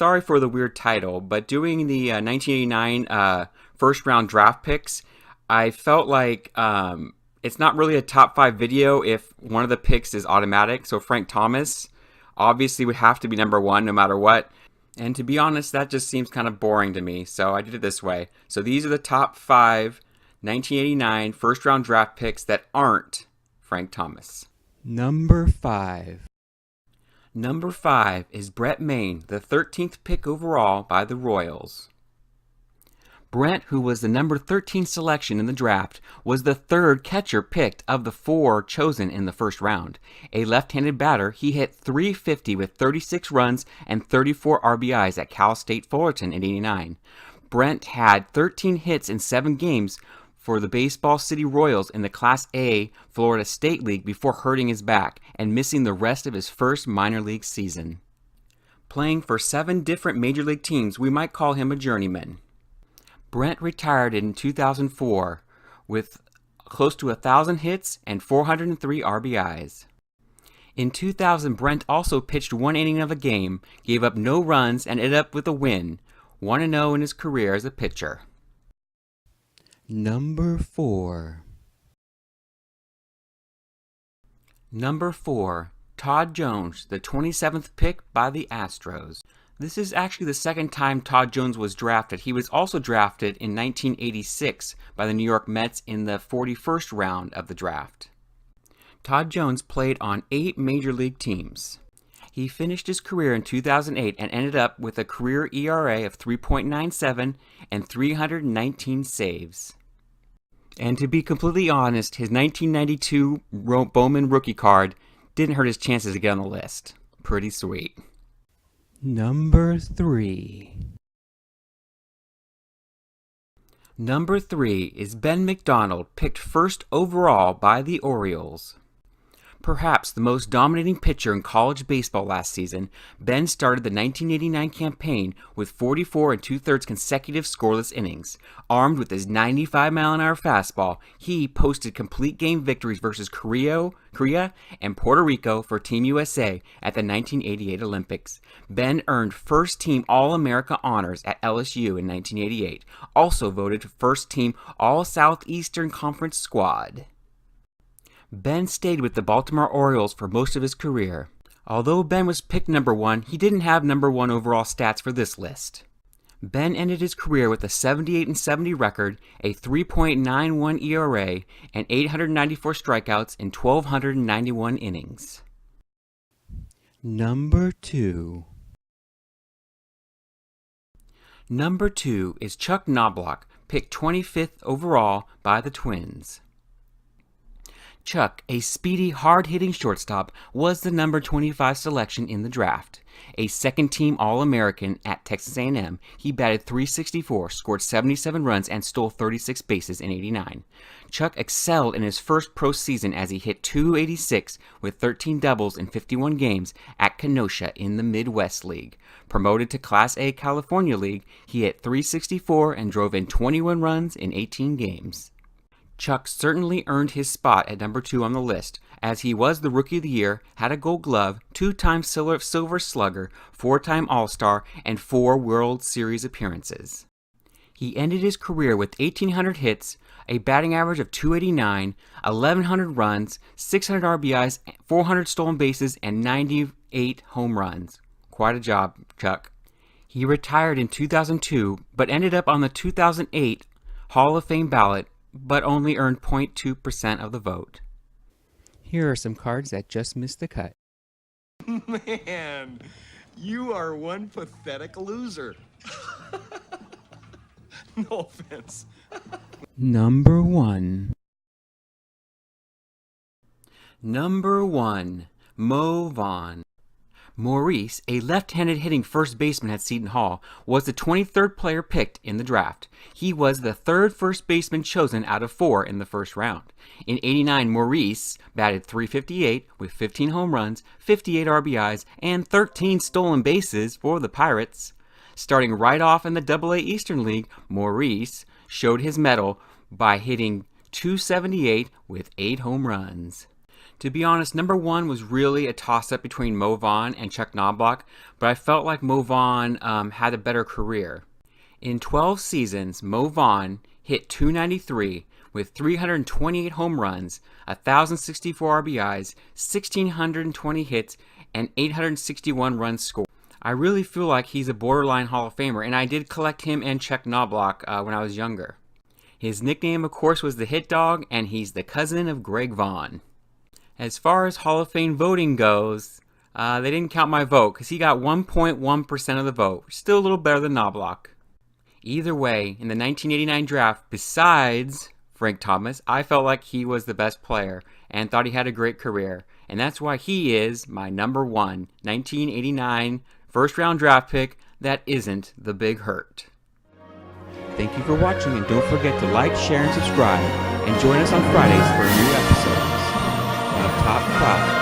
sorry for the weird title, but doing the 1989 first round draft picks, I felt like it's not really a top 5 video if one of the picks is automatic. So Frank Thomas obviously would have to be number 1 no matter what. And to be honest, that just seems kind of boring to me. So I did it this way. So these are the top 5 1989 first round draft picks that aren't Frank Thomas. Number 5. Number 5 is Brett Maine, the 13th pick overall by the Royals. Brent, who was the number 13 selection in the draft, was the 3rd catcher picked of the 4 chosen in the first round. A left-handed batter, he hit .350 with 36 runs and 34 RBIs at Cal State Fullerton in '89. Brent had 13 hits in 7 games for the Baseball City Royals in the Class A Florida State League before hurting his back and missing the rest of his first minor league season. Playing for 7 different major league teams, we might call him a journeyman. Brent retired in 2004 with close to 1,000 hits and 403 RBIs. In 2000, Brent also pitched 1 inning of a game, gave up no runs, and ended up with a win, 1-0 in his career as a pitcher. Number 4. Number 4, Todd Jones, the 27th pick by the Astros. This is actually the second time Todd Jones was drafted. He was also drafted in 1986 by the New York Mets in the 41st round of the draft. Todd Jones played on 8 major league teams. He finished his career in 2008 and ended up with a career ERA of 3.97 and 319 saves. And to be completely honest, his 1992 Bowman rookie card didn't hurt his chances to get on the list. Pretty sweet. Number 3. Number 3 is Ben McDonald, picked 1st overall by the Orioles. Perhaps the most dominating pitcher in college baseball last season, Ben started the 1989 campaign with 44 2/3 consecutive scoreless innings. Armed with his 95-mile-an-hour fastball, he posted complete game victories versus Korea and Puerto Rico for Team USA at the 1988 Olympics. Ben earned first-team All-America honors at LSU in 1988, also voted first-team All-Southeastern Conference squad. Ben stayed with the Baltimore Orioles for most of his career. Although Ben was picked number 1, he didn't have number 1 overall stats for this list. Ben ended his career with a 78-70 record, a 3.91 ERA, and 894 strikeouts in 1,291 innings. Number 2. Number 2 is Chuck Knobloch, picked 25th overall by the Twins. Chuck, a speedy, hard-hitting shortstop, was the number 25 selection in the draft. A second-team All-American at Texas A&M, he batted .364, scored 77 runs, and stole 36 bases in '89. Chuck excelled in his first pro season as he hit .286 with 13 doubles in 51 games at Kenosha in the Midwest League. Promoted to Class A California League, he hit .364 and drove in 21 runs in 18 games. Chuck certainly earned his spot at number 2 on the list, as he was the Rookie of the Year, had a Gold Glove, 2-time Silver Slugger, 4-time All-Star, and 4 World Series appearances. He ended his career with 1,800 hits, a batting average of .289, 1,100 runs, 600 RBIs, 400 stolen bases, and 98 home runs. Quite a job, Chuck. He retired in 2002, but ended up on the 2008 Hall of Fame ballot, but only earned 0.2% of the vote. Here are some cards that just missed the cut. Man, you are one pathetic loser. No offense. Number 1. Number 1, Mo Vaughn. Maurice, a left-handed hitting first baseman at Seton Hall, was the 23rd player picked in the draft. He was the 3rd first baseman chosen out of 4 in the first round. In '89, Maurice batted .358 with 15 home runs, 58 RBIs, and 13 stolen bases for the Pirates. Starting right off in the AA Eastern League, Maurice showed his mettle by hitting .278 with 8 home runs. To be honest, number 1 was really a toss-up between Mo Vaughn and Chuck Knobloch, but I felt like Mo Vaughn had a better career. In 12 seasons, Mo Vaughn hit .293 with 328 home runs, 1,064 RBIs, 1,620 hits, and 861 runs scored. I really feel like he's a borderline Hall of Famer, and I did collect him and Chuck Knobloch when I was younger. His nickname, of course, was the Hit Dog, and he's the cousin of Greg Vaughn. As far as Hall of Fame voting goes, they didn't count my vote because he got 1.1% of the vote. Still a little better than Knobloch. Either way, in the 1989 draft, besides Frank Thomas, I felt like he was the best player and thought he had a great career. And that's why he is my number 1 1989 first-round draft pick that isn't the Big Hurt. Thank you for watching, and don't forget to like, share, and subscribe. And join us on Fridays for new episodes of Top 5.